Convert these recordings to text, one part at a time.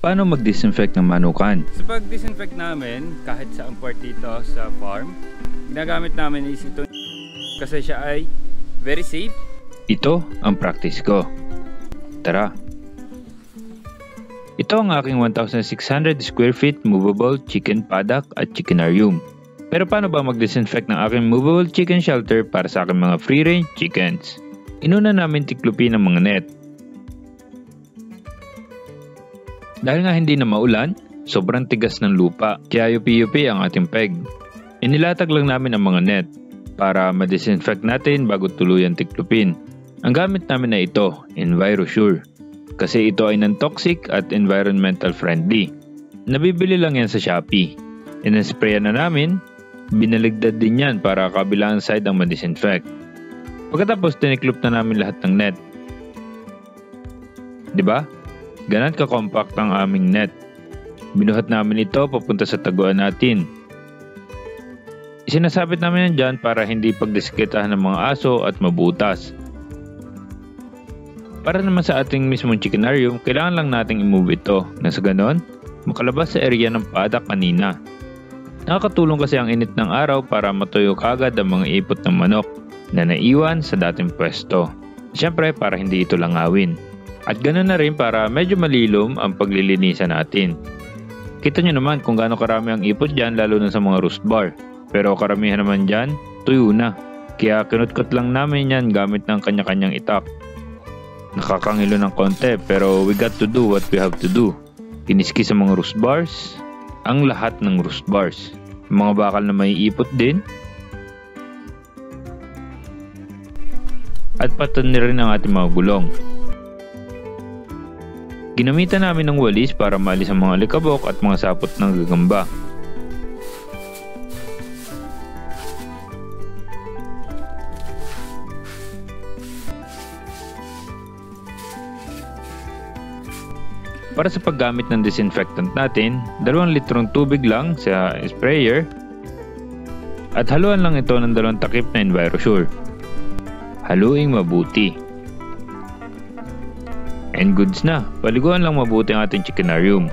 Paano mag-disinfect ng manukan? Sa pag-disinfect namin, kahit sa port dito sa farm, ginagamit namin is ito kasi siya ay very safe. Ito ang practice ko. Tara! Ito ang aking 1,600 square feet movable chicken paddock at chickenarium. Pero paano ba mag-disinfect ng aking movable chicken shelter para sa aking mga free-range chickens? Inuna namin tiklupin ang mga net. Dahil nga hindi na maulan, sobrang tigas ng lupa, kaya yupi-yupi ang ating peg. Inilatag lang namin ang mga net para ma-disinfect natin bago tuluyan tiklupin. Ang gamit namin na ito, EnviroSure, kasi ito ay non-toxic at environmental friendly. Nabibili lang yan sa Shopee. Inasprayan na namin, binaligtad din yan para kabilang side ang ma-disinfect. Pagkatapos tiniklup na namin lahat ng net. Diba? Ganon ka-compact ang aming net. Binuhat namin ito papunta sa taguan natin. Isinasabit namin yan dyan para hindi pagdiskitahan ng mga aso at mabutas. Para naman sa ating mismong chickenarium, kailangan lang nating i-move ito na sa ganon, makalabas sa area ng paddock kanina. Nakakatulong kasi ang init ng araw para matuyo kagad ang mga ipot ng manok na naiwan sa dating pwesto. Siyempre para hindi ito langawin. At ganoon na rin para medyo malilom ang paglilinisan natin. Kita nyo naman kung gaano karami ang ipot dyan lalo na sa mga roost bar. Pero karamihan naman dyan, tuyo na. Kaya kinutkot lang namin yan gamit ng kanya-kanyang itak. Nakakangilo ng konti pero we got to do what we have to do. Kiniski sa mga roost bars, ang lahat ng roost bars. Mga bakal na may ipot din. At patan na rin ang ating mga gulong. Ginamitan namin ng walis para maalis ang mga likabok at mga sapot ng gagamba. Para sa paggamit ng disinfectant natin, 2 litrong tubig lang sa sprayer at haluan lang ito ng 2 takip na EnviroSure. Haluing mabuti. And goods na, paliguan lang mabuti ang ating chickenarium.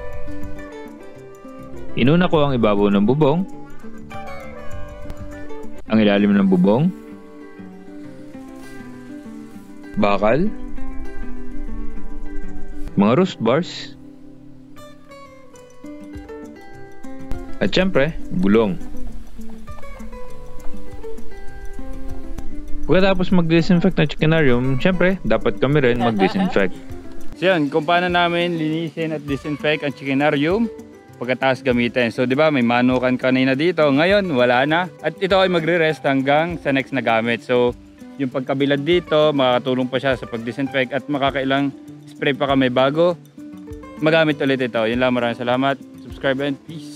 Inuna ko ang ibabaw ng bubong, ang ilalim ng bubong, bakal, mga roost bars, at syempre, gulong. Pagkatapos mag-disinfect ng chickenarium, syempre, dapat kami rin mag-disinfect. So yun, kung paano namin linisin at disinfect ang chickenarium pagkatapos gamitin. So di ba may manukan kanina dito, ngayon wala na. At ito ay magre-rest hanggang sa next na gamit. So yung pagkabilad dito, makakatulong pa siya sa pag-disinfect at makakailang spray pa kami bago magamit ulit ito. Yun lang, maraming salamat. Subscribe and peace.